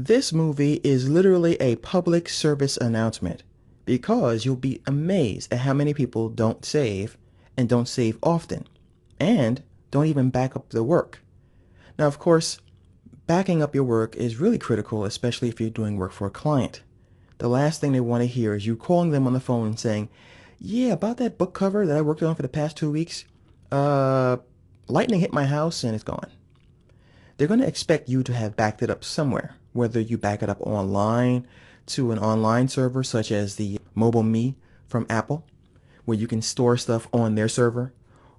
This movie is literally a public service announcement because you'll be amazed at how many people don't save and don't save often and don't even back up their work. Now, of course, backing up your work is really critical, especially if you're doing work for a client. The last thing they want to hear is you calling them on the phone and saying, "Yeah, about that book cover that I worked on for the past 2 weeks, uh, lightning hit my house and it's gone." They're going to expect you to have backed it up somewhere, whether you back it up online to an online server such as the MobileMe from Apple, where you can store stuff on their server,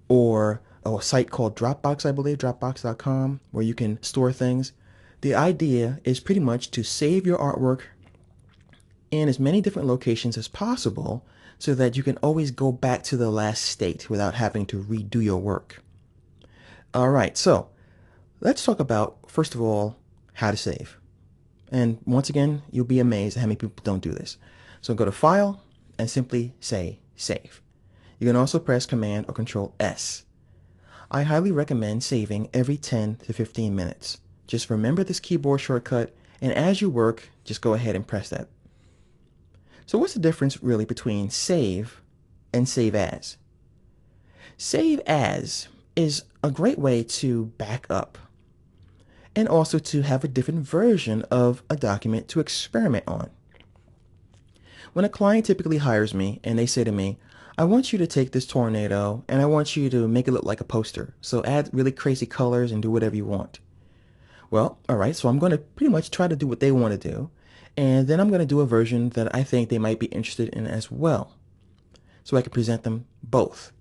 or a site called Dropbox, I believe, Dropbox.com, where you can store things. The idea is pretty much to save your artwork in as many different locations as possible so that you can always go back to the last state without having to redo your work. All right, so let's talk about, first of all, how to save. And once again, you'll be amazed at how many people don't do this. So go to File and simply say Save. You can also press Command or Control S. I highly recommend saving every 10 to 15 minutes. Just remember this keyboard shortcut, and as you work, just go ahead and press that. So what's the difference really between save and save as? Save as is a great way to back up and also to have a different version of a document to experiment on. When a client typically hires me and they say to me, "I want you to take this tornado and I want you to make it look like a poster. So add really crazy colors and do whatever you want." Well, all right, so I'm going to pretty much try to do what they want to do. And then I'm going to do a version that I think they might be interested in as well. So I can present them both.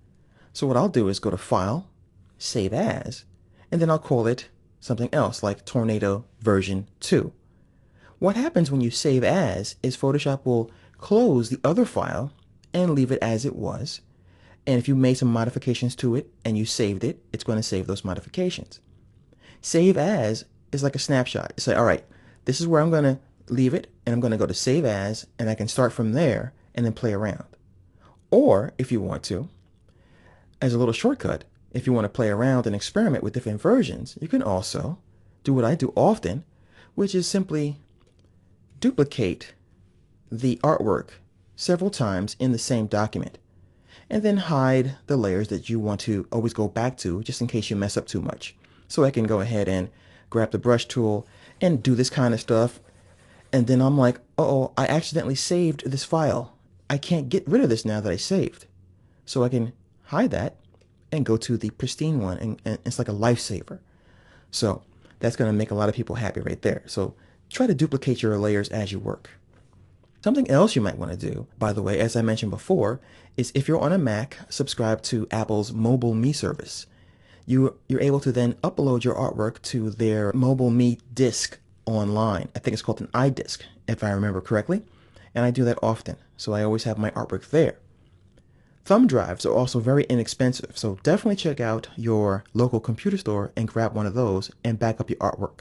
So what I'll do is go to File, Save As, and then I'll call it something else like Tornado version 2. What happens when you save as is Photoshop will close the other file and leave it as it was. And if you made some modifications to it and you saved it, it's going to save those modifications. Save as is like a snapshot. You say, all right, this is where I'm going to leave it, and I'm going to go to Save As, and I can start from there and then play around. Or if you want to, as a little shortcut, if you want to play around and experiment with different versions, you can also do what I do often, which is simply duplicate the artwork several times in the same document, and then hide the layers that you want to always go back to just in case you mess up too much. So I can go ahead and grab the brush tool and do this kind of stuff, and then I'm like, uh-oh, I accidentally saved this file. I can't get rid of this now that I saved. So I can hide that and go to the pristine one, and it's like a lifesaver. So that's going to make a lot of people happy right there. So try to duplicate your layers as you work. Something else you might want to do, by the way, as I mentioned before, is if you're on a Mac, subscribe to Apple's MobileMe service. You're able to then upload your artwork to their MobileMe disk online. I think it's called an iDisk, if I remember correctly. And I do that often, so I always have my artwork there. Thumb drives are also very inexpensive, so definitely check out your local computer store and grab one of those and back up your artwork.